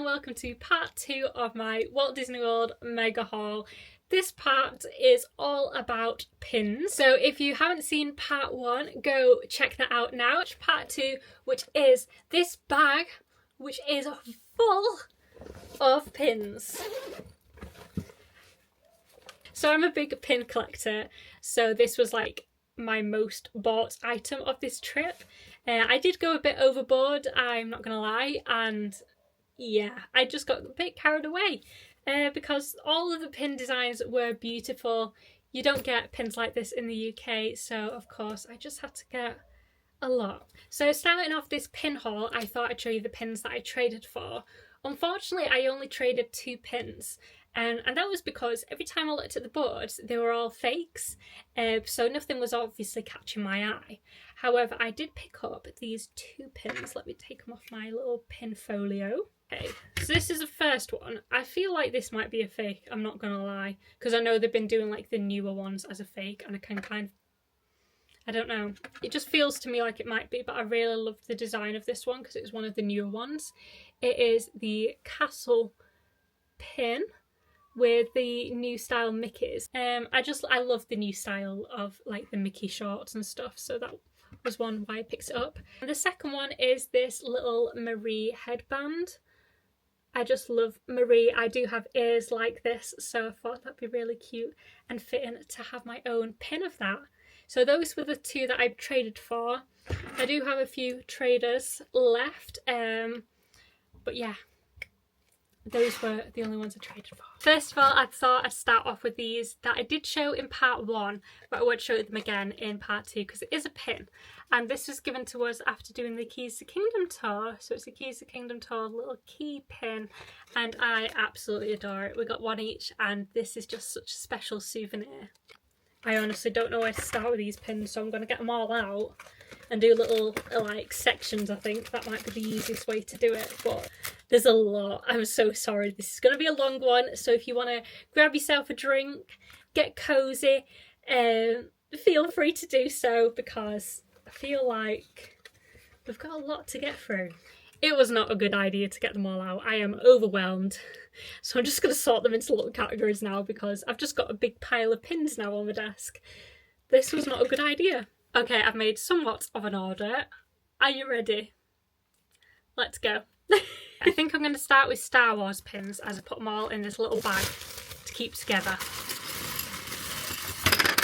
and welcome to part 2 of my Walt Disney World mega haul. This part is all about pins, so if you haven't seen part 1, go check that out now. Part 2, which is this bag, which is full of pins. So I'm a big pin collector, so this was like my most bought item of this trip. I did go a bit overboard, I'm not gonna lie, and yeah, I just got a bit carried away because all of the pin designs were beautiful. You don't get pins like this in the UK, so of course I just had to get a lot. So starting off this pin haul, I thought I'd show you the pins that I traded for. Unfortunately, I only traded 2 pins. And that was because every time I looked at the boards, they were all fakes, so nothing was obviously catching my eye. However, I did pick up these 2 pins. Let me take them off my little pin folio. Okay, so this is the first one. I feel like this might be a fake, I'm not gonna lie, because I know they've been doing like the newer ones as a fake, and I can kind of, I don't know, it just feels to me like it might be, but I really love the design of this one because it's one of the newer ones. It is the castle pin with the new style Mickeys. I love the new style of like the Mickey shorts and stuff, so that was one why I picked it up. And the second one is this little Marie headband. I just love Marie. I do have ears like this, so I thought that'd be really cute and fitting to have my own pin of that. So those were the 2 that I traded for. I do have a few traders left, but yeah, those were the only ones I traded for. First of all, I thought I'd start off with these that I did show in part 1, but I would show them again in part 2 because it is a pin. And this was given to us after doing the Keys to Kingdom tour. So it's a Keys to Kingdom tour little key pin, and I absolutely adore it. We got 1 each, and this is just such a special souvenir. I honestly don't know where to start with these pins, so I'm going to get them all out and do little like sections. I think that might be the easiest way to do it, but there's a lot. I'm so sorry, this is going to be a long one, so if you want to grab yourself a drink, get cozy, feel free to do so, because I feel like we've got a lot to get through. It was not a good idea to get them all out. I am overwhelmed. So I'm just going to sort them into little categories now because I've just got a big pile of pins now on my desk. This was not a good idea. Okay, I've made somewhat of an order. Are you ready? Let's go. I think I'm going to start with Star Wars pins as I put them all in this little bag to keep together.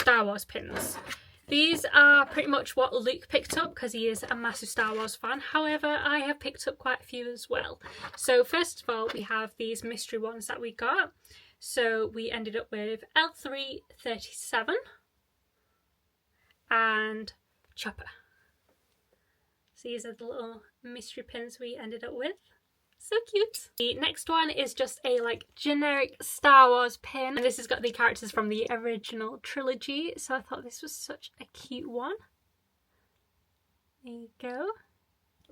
Star Wars pins. These are pretty much what Luke picked up because he is a massive Star Wars fan. However, I have picked up quite a few as well. So first of all, we have these mystery ones that we got. So we ended up with L337 and Chopper. So these are the little mystery pins we ended up with. So cute. The next one is just a like generic Star Wars pin, and this has got the characters from the original trilogy, so I thought this was such a cute one. There you go.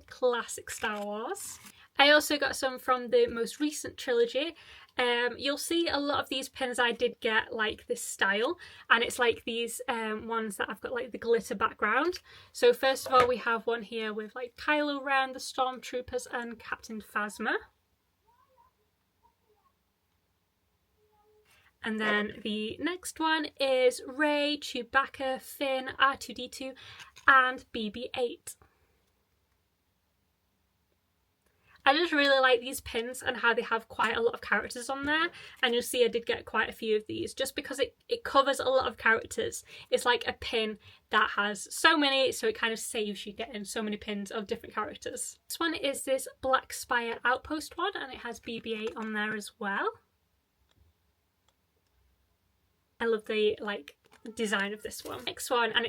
Classic Star Wars. I also got some from the most recent trilogy. You'll see a lot of these pins I did get like this style, and it's like these ones that I've got like the glitter background. So first of all, we have one here with like Kylo Ren, the Stormtroopers, and Captain Phasma. And then the next one is Rey, Chewbacca, Finn, R2-D2, and BB-8. I just really like these pins and how they have quite a lot of characters on there, and you'll see I did get quite a few of these just because it covers a lot of characters. It's like a pin that has so many, so it kind of saves you getting so many pins of different characters. This one is this Black Spire Outpost one, and it has BB-8 on there as well. I love the like design of this one. Next one, and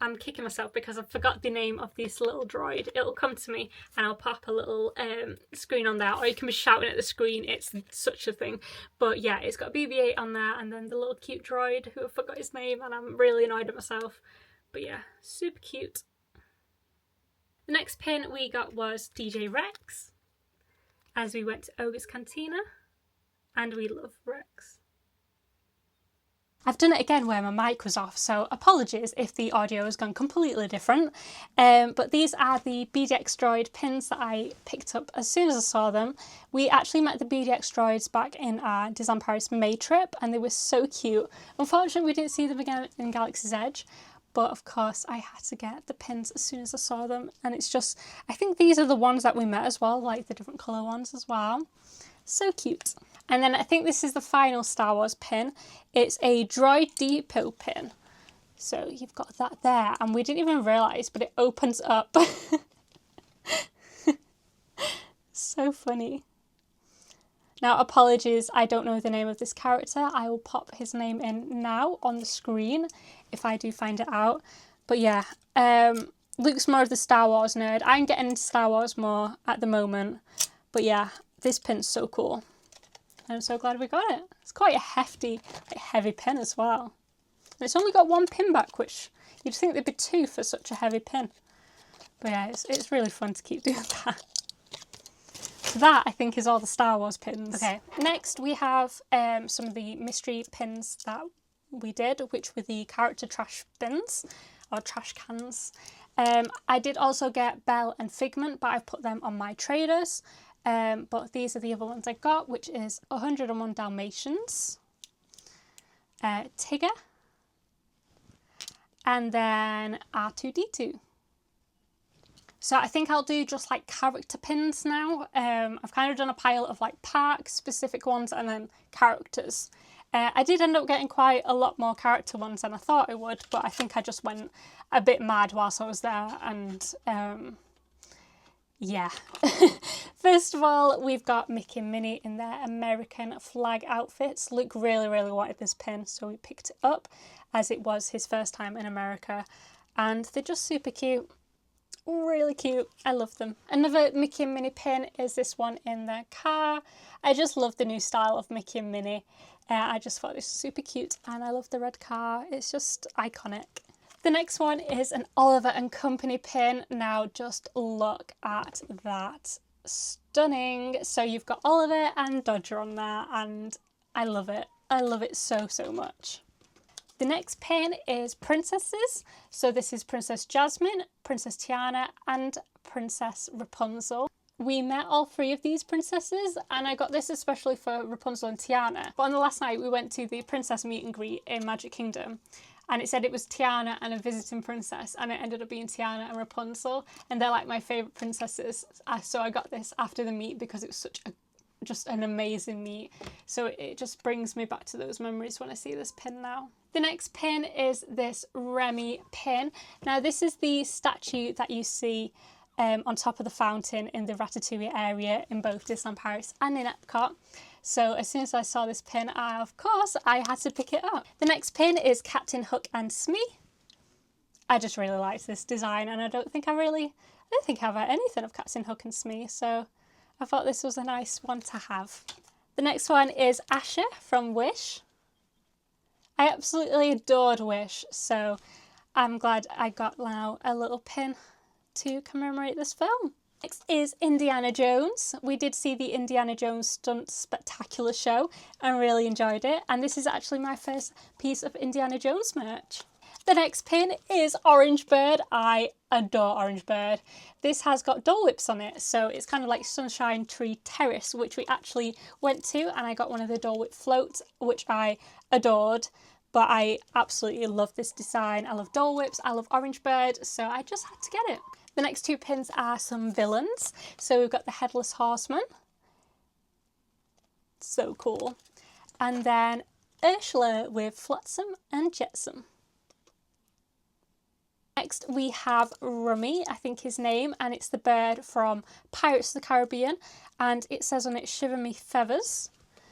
I'm kicking myself because I forgot the name of this little droid. It'll come to me and I'll pop a little screen on there, or you can be shouting at the screen, it's such a thing. But yeah, it's got BB-8 on there, and then the little cute droid who I forgot his name, and I'm really annoyed at myself. But yeah, super cute. The next pin we got was DJ Rex, as we went to Ogre's Cantina, and we love Rex. I've done it again where my mic was off, so apologies if the audio has gone completely different. But these are the BDX Droid pins that I picked up as soon as I saw them. We actually met the BDX Droids back in our Disneyland Paris May trip, and they were so cute. Unfortunately, we didn't see them again in Galaxy's Edge, but of course I had to get the pins as soon as I saw them. And it's just, I think these are the ones that we met as well, like the different colour ones as well. So cute. And then I think this is the final Star Wars pin. It's a Droid Depot pin. So you've got that there, and we didn't even realise, but it opens up. So funny. Now, apologies, I don't know the name of this character. I will pop his name in now on the screen if I do find it out. But yeah, Luke's more of the Star Wars nerd. I'm getting into Star Wars more at the moment. But yeah, this pin's so cool. I'm so glad we got it. It's quite a hefty, like, heavy pin as well. And it's only got one pin back, which you'd think there'd be two for such a heavy pin. But yeah, it's really fun to keep doing that. So that, I think, is all the Star Wars pins. Okay, next we have some of the mystery pins that we did, which were the character trash bins, or trash cans. I did also get Belle and Figment, but I've put them on my traders. But these are the other ones I got, which is 101 Dalmatians, Tigger, and then R2-D2. So I think I'll do just like character pins now. I've kind of done a pile of like park specific ones and then characters. I did end up getting quite a lot more character ones than I thought I would, but I think I just went a bit mad whilst I was there, and yeah. First of all, we've got Mickey and Minnie in their American flag outfits. Luke really, really wanted this pin, so we picked it up as it was his first time in America. And they're just super cute. Really cute. I love them. Another Mickey and Minnie pin is this one in their car. I just love the new style of Mickey and Minnie. I just thought this was super cute, and I love the red car. It's just iconic. The next one is an Oliver and Company pin. Now just look at that. Stunning. So you've got Oliver and Dodger on there, and I love it. I love it so, so much. The next pin is princesses. So this is Princess Jasmine, Princess Tiana, and Princess Rapunzel. We met all three of these princesses, and I got this especially for Rapunzel and Tiana. But on the last night we went to the princess meet and greet in Magic Kingdom, and it said it was Tiana and a visiting princess, and it ended up being Tiana and Rapunzel, and they're like my favourite princesses. So I got this after the meet because it was such a just an amazing meet. So it just brings me back to those memories when I see this pin now. The next pin is this Remy pin. Now this is the statue that you see on top of the fountain in the Ratatouille area in both Disneyland Paris and in Epcot. So as soon as I saw this pin, of course, I had to pick it up. The next pin is Captain Hook and Smee. I just really liked this design, and I don't think I have anything of Captain Hook and Smee, so I thought this was a nice one to have. The next one is Asher from Wish. I absolutely adored Wish, so I'm glad I got now a little pin to commemorate this film. Next is Indiana Jones. We did see the Indiana Jones Stunt Spectacular show and really enjoyed it, and this is actually my first piece of Indiana Jones merch. The next pin is Orange Bird. I adore Orange Bird. This has got Dole Whips on it, so it's kind of like Sunshine Tree Terrace, which we actually went to, and I got one of the Dole Whip floats, which I adored. But I absolutely love this design. I love Dole Whips, I love Orange Bird, so I just had to get it. The next two pins are some villains. So we've got the Headless Horseman. So cool. And then Ursula with Flotsam and Jetsam. Next we have Rummy, I think his name, and it's the bird from Pirates of the Caribbean, and it says on it Shiver Me Feathers.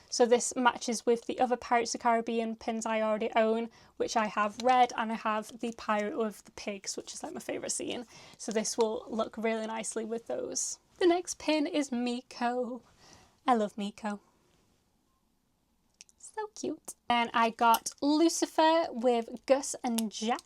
So this matches with the other Pirates of the Caribbean pins I already own, which I have red, and I have the Pirate with the Pigs, which is like my favourite scene. So this will look really nicely with those. The next pin is Miko. I love Miko. So cute. And I got Lucifer with Gus and Jack.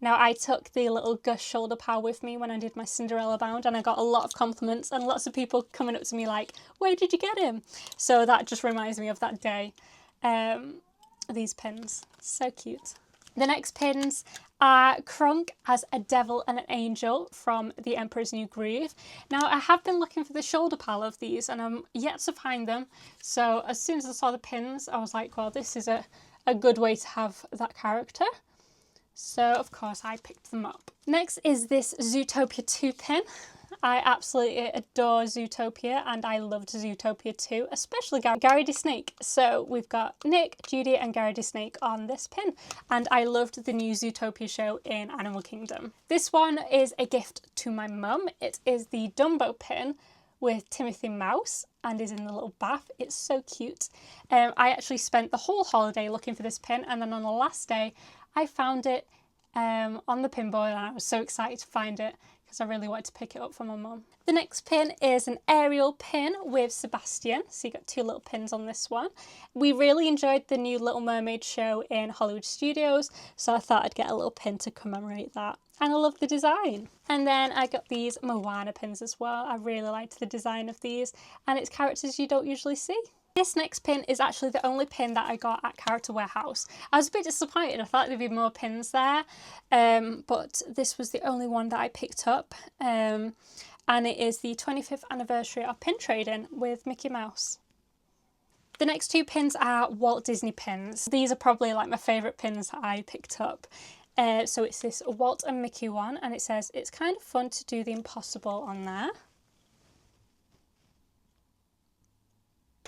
Now I took the little Gus shoulder pad with me when I did my Cinderella bound, and I got a lot of compliments and lots of people coming up to me like, where did you get him? So that just reminds me of that day. these pins. So cute. The next pins are Krunk as a devil and an angel from The Emperor's New Groove. Now, I have been looking for the shoulder pal of these and I'm yet to find them. So as soon as I saw the pins, I was like, well, this is a good way to have that character. So, of course, I picked them up. Next is this Zootopia 2 pin. I absolutely adore Zootopia and I loved Zootopia 2, especially Gary D. Snake. So we've got Nick, Judy and Gary D. Snake on this pin, and I loved the new Zootopia show in Animal Kingdom. This one is a gift to my mum. It is the Dumbo pin with Timothy Mouse and is in the little bath. It's so cute. I actually spent the whole holiday looking for this pin, and then on the last day I found it on the pin board and I was so excited to find it because I really wanted to pick it up for my mum. The next pin is an Ariel pin with Sebastian. So you got two little pins on this one. We really enjoyed the new Little Mermaid show in Hollywood Studios, so I thought I'd get a little pin to commemorate that. And I love the design. And then I got these Moana pins as well. I really liked the design of these, and it's characters you don't usually see. This next pin is actually the only pin that I got at Character Warehouse. I was a bit disappointed, I thought there'd be more pins there, but this was the only one that I picked up, and it is the 25th anniversary of pin trading with Mickey Mouse. The next two pins are Walt Disney pins. These are probably like my favourite pins that I picked up. So it's this Walt and Mickey one, and it says, "It's kind of fun to do the impossible" on there.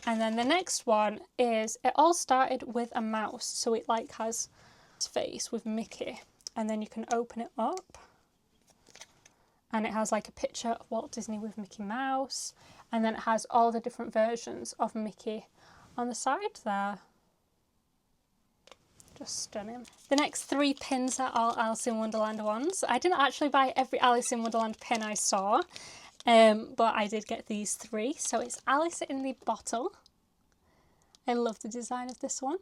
And then the next one is, it all started with a mouse. So it like has its face with Mickey, and then you can open it up and it has like a picture of Walt Disney with Mickey Mouse, and then it has all the different versions of Mickey on the side there. Just stunning. The next three pins are all Alice in Wonderland ones. I didn't actually buy every Alice in Wonderland pin I saw, but I did get these three. So it's Alice in the Bottle. I love the design of this one.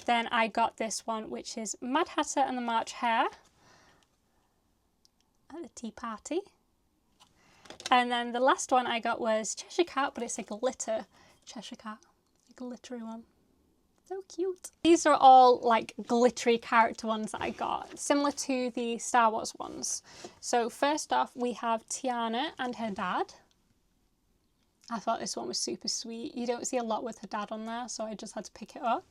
Then I got this one, which is Mad Hatter and the March Hare at the tea party. And then the last one I got was Cheshire Cat, but it's a glitter Cheshire Cat, a glittery one. So cute. These are all like glittery character ones that I got, similar to the Star Wars ones. So first off, we have Tiana and her dad. I thought this one was super sweet. You don't see a lot with her dad on there, so I just had to pick it up.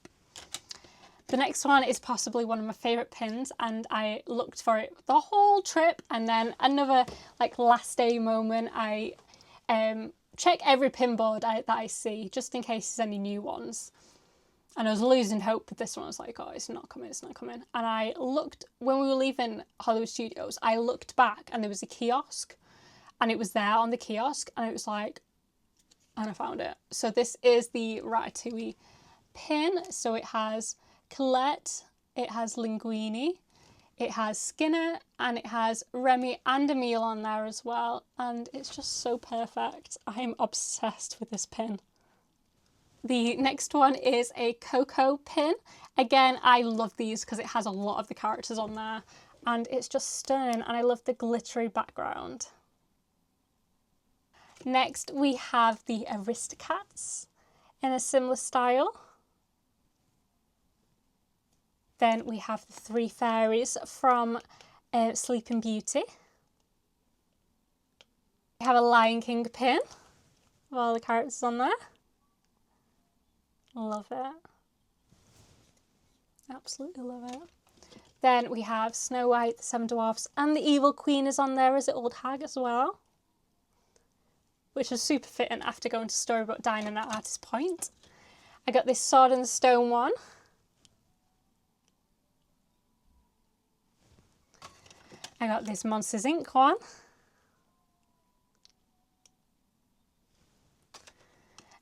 The next one is possibly one of my favourite pins, and I looked for it the whole trip, and then another like last day moment, I check every pin board that I see, just in case there's any new ones. And I was losing hope with this one. I was like, oh, it's not coming, it's not coming. And I looked, when we were leaving Hollywood Studios, I looked back and there was a kiosk, and it was there on the kiosk, and it was like, and I found it. So this is the Ratatouille pin. So it has Colette, it has Linguini, it has Skinner, and it has Remy and Emile on there as well. And it's just so perfect. I'm obsessed with this pin. The next one is a Coco pin. Again, I love these because it has a lot of the characters on there, and it's just stunning, and I love the glittery background. Next, we have the Aristocats in a similar style. Then we have the three fairies from Sleeping Beauty. We have a Lion King pin with all the characters on there. Love it. Absolutely love it. Then we have Snow White, the Seven Dwarfs, and the Evil Queen is on there as an old hag as well, which was super fitting after going to Storybook Dining at Artist Point. I got this Sword and Stone one. I got this Monsters Inc. one.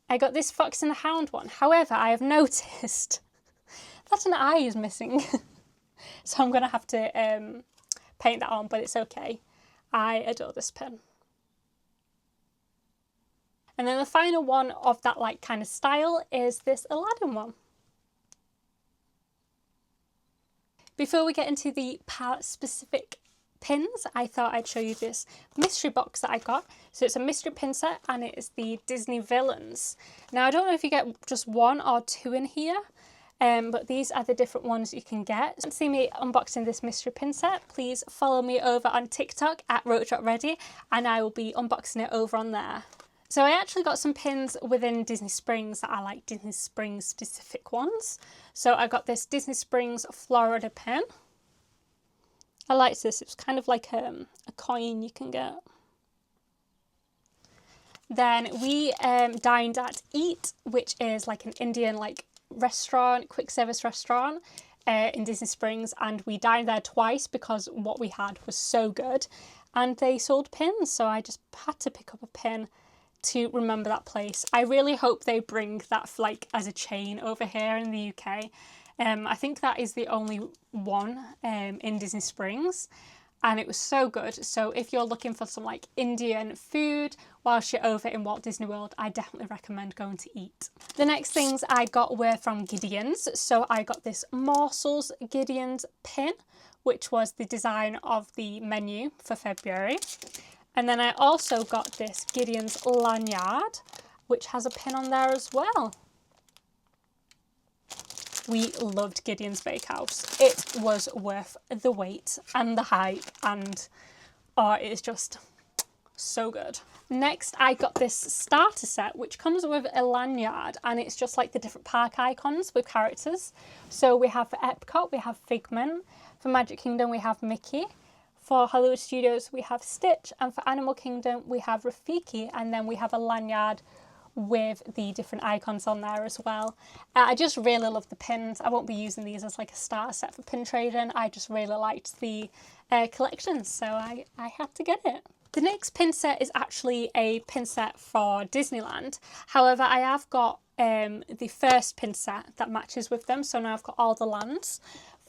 I got this Fox and the Hound one. However, I have noticed that an eye is missing. So I'm going to have to paint that on, but it's okay. I adore this pin. And then the final one of that like kind of style is this Aladdin one. Before we get into the specific pins, I thought I'd show you this mystery box that I got. So it's a mystery pin set and it is the Disney villains. Now I don't know if you get just 1 or 2 in here, but these are the different ones you can get. To see me unboxing this mystery pin set, please follow me over on TikTok at roach.ready and I will be unboxing it over on there. So I actually got some pins within Disney Springs that are like Disney Springs specific ones. So I got this Disney Springs Florida pin. I liked this, it's kind of like a coin you can get. Then we dined at Eat, which is like an Indian like restaurant, quick service restaurant in Disney Springs, and we dined there twice because what we had was so good and they sold pins, so I just had to pick up a pin to remember that place. I really hope they bring that like as a chain over here in the UK. I think that is the only one in Disney Springs and it was so good. So if you're looking for some like Indian food whilst you're over in Walt Disney World, I definitely recommend going to Eat. The next things I got were from Gideon's. So I got this Morsels Gideon's pin, which was the design of the menu for February. And then I also got this Gideon's lanyard, which has a pin on there as well. We loved Gideon's Bakehouse. It was worth the wait and the hype and it is just so good. Next I got this starter set which comes with a lanyard and it's just like the different park icons with characters. So we have for Epcot we have Figment, for Magic Kingdom we have Mickey, for Hollywood Studios we have Stitch, and for Animal Kingdom we have Rafiki, and then we have a lanyard with the different icons on there as well. I just really love the pins. I won't be using these as like a starter set for pin trading. I just really liked the collection, so I had to get it. The next pin set is actually a pin set for Disneyland. However, I have got the first pin set that matches with them, so now I've got all the lands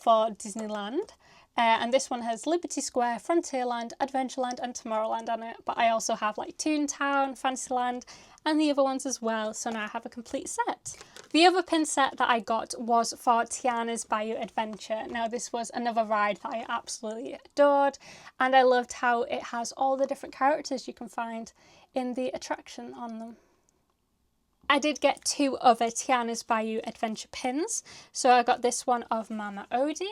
for Disneyland. And this one has Liberty Square, Frontierland, Adventureland and Tomorrowland on it. But I also have like Toontown, Fantasyland and the other ones as well. So now I have a complete set. The other pin set that I got was for Tiana's Bayou Adventure. Now this was another ride that I absolutely adored. And I loved how it has all the different characters you can find in the attraction on them. I did get 2 other Tiana's Bayou Adventure pins. So I got this one of Mama Odie.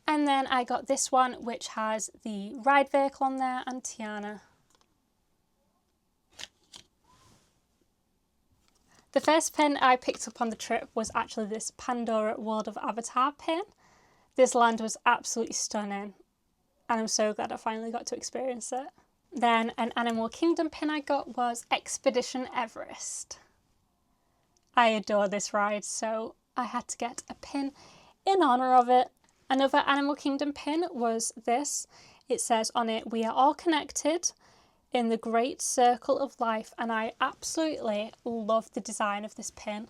And then I got this one which has the ride vehicle on there and Tiana. The first pin I picked up on the trip was actually this Pandora World of Avatar pin. This land was absolutely stunning and I'm so glad I finally got to experience it. Then an Animal Kingdom pin I got was Expedition Everest. I adore this ride, so I had to get a pin in honour of it. Another Animal Kingdom pin was this. It says on it, "We are all connected in the great circle of life," and I absolutely love the design of this pin.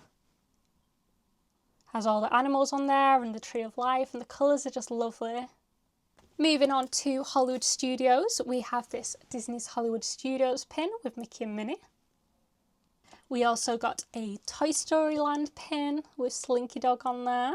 Has all the animals on there and the tree of life, and the colours are just lovely. Moving on to Hollywood Studios, we have this Disney's Hollywood Studios pin with Mickey and Minnie. We also got a Toy Story Land pin with Slinky Dog on there.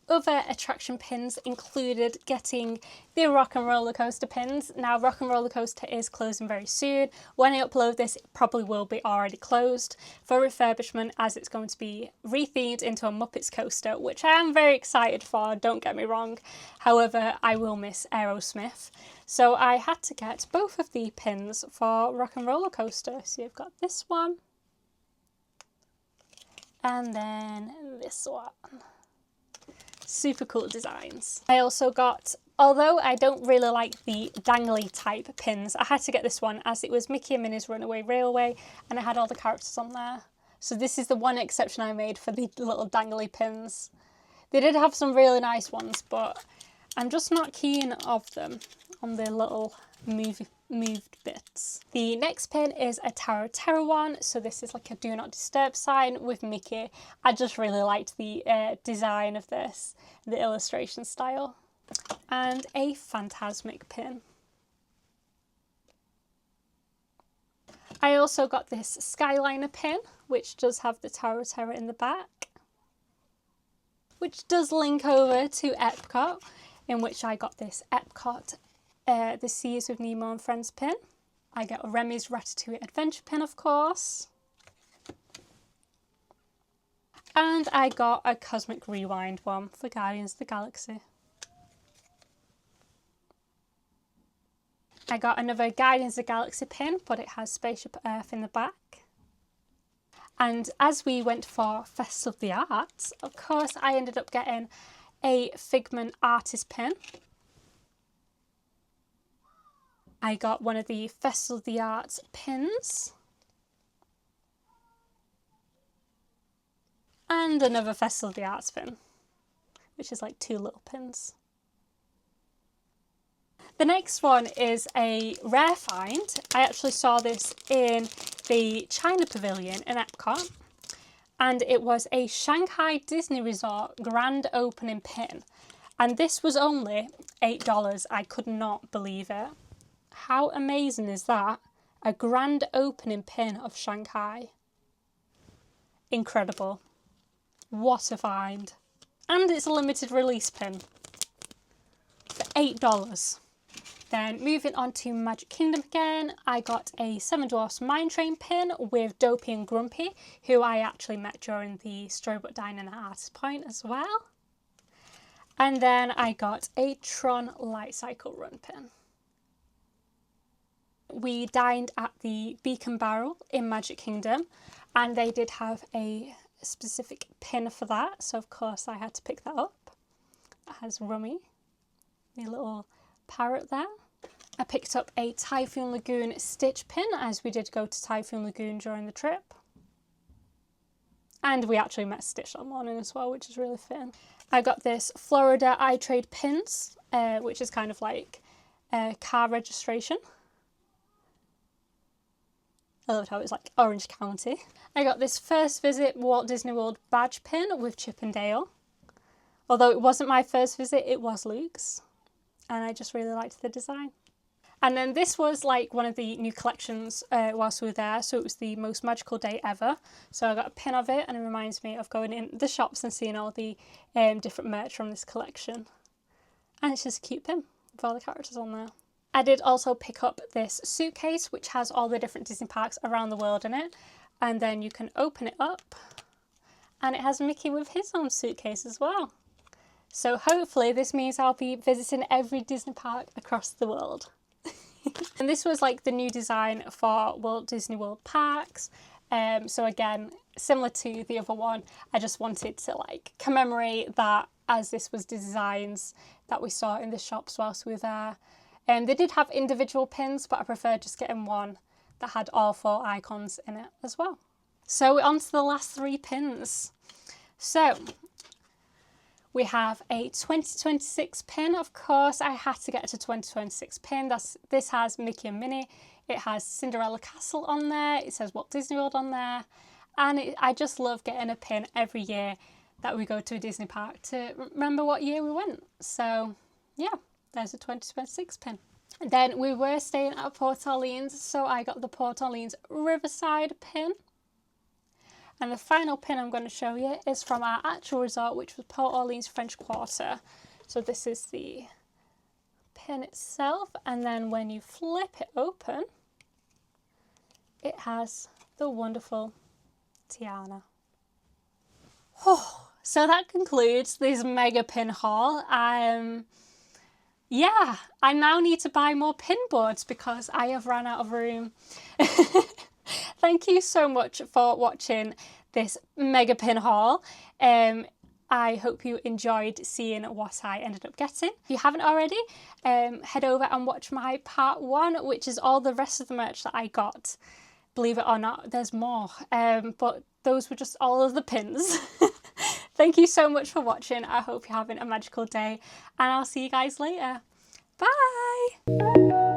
Other attraction pins included getting the Rock and Roller Coaster pins. Now Rock and Roller Coaster is closing very soon. When I upload this, it probably will be already closed for refurbishment as it's going to be rethemed into a Muppets coaster, which I am very excited for, don't get me wrong. However, I will miss Aerosmith. So I had to get both of the pins for Rock and Roller Coaster. So you've got this one and then this one. Super cool designs. I also got, although I don't really like the dangly type pins, I had to get this one as it was Mickey and Minnie's Runaway Railway and it had all the characters on there. So this is the one exception I made for the little dangly pins. They did have some really nice ones, but I'm just not keen of them on the little moved bits. The next pin is a Tower of Terror one, so this is like a do not disturb sign with Mickey. I just really liked the design of this, the illustration style. And a Phantasmic pin. I also got this Skyliner pin, which does have the Tower of Terror in the back. which does link over to Epcot, in which I got this Epcot The Seas with Nemo and Friends pin. I get a Remy's Ratatouille Adventure pin, of course. And I got a Cosmic Rewind one for Guardians of the Galaxy. I got another Guardians of the Galaxy pin, but it has Spaceship Earth in the back. And as we went for Festival of the Arts, of course, I ended up getting a Figment Artist pin. I got one of the Festival of the Arts pins. And another Festival of the Arts pin, which is like 2 little pins. The next one is a rare find. I actually saw this in the China Pavilion in Epcot, and it was a Shanghai Disney Resort grand opening pin. And this was only $8. I could not believe it. How amazing is that? A grand opening pin of Shanghai. Incredible. What a find. And it's a limited release pin for $8. Then moving on to Magic Kingdom again, I got a Seven Dwarfs Mine Train pin with Dopey and Grumpy, who I actually met during the Storybook Dining at Artist Point as well. And then I got a Tron Light Cycle Run pin. We dined at the Beacon Barrel in Magic Kingdom, and they did have a specific pin for that, so of course I had to pick that up. It has Rummy, the little parrot there. I picked up a Typhoon Lagoon Stitch pin, as we did go to Typhoon Lagoon during the trip. And we actually met Stitch that morning as well, which is really fun. I got this Florida I Trade pins, which is kind of like car registration. I loved how it was like Orange County. I got this First Visit Walt Disney World badge pin with Chip and Dale. Although it wasn't my first visit, it was Luke's. And I just really liked the design. And then this was like one of the new collections whilst we were there, so it was the most magical day ever. So I got a pin of it, and it reminds me of going in the shops and seeing all the different merch from this collection. And it's just a cute pin with all the characters on there. I did also pick up this suitcase, which has all the different Disney parks around the world in it. And then you can open it up, and it has Mickey with his own suitcase as well. So hopefully this means I'll be visiting every Disney park across the world. And this was like the new design for Walt Disney World parks. So again, similar to the other one, I just wanted to like commemorate that, as this was designs that we saw in the shops whilst we were there. They did have individual pins, but I preferred just getting one that had all 4 icons in it as well. So we're on to the last 3 pins. So we have a 2026 pin. Of course, I had to get a 2026 pin. This has Mickey and Minnie. It has Cinderella Castle on there. It says Walt Disney World on there. And I just love getting a pin every year that we go to a Disney park to remember what year we went. So yeah, there's a 2026 pin. And then we were staying at Port Orleans, so I got the Port Orleans Riverside pin. And the final pin I'm going to show you is from our actual resort, which was Port Orleans French Quarter. So this is the pin itself, and then when you flip it open, it has the wonderful Tiana. Oh, so that concludes this mega pin haul. Yeah, I now need to buy more pin boards because I have run out of room. Thank you so much for watching this mega pin haul. I hope you enjoyed seeing what I ended up getting. If you haven't already, head over and watch my part 1, which is all the rest of the merch that I got. Believe it or not, there's more, but those were just all of the pins. Thank you so much for watching. I hope you're having a magical day, and I'll see you guys later. Bye!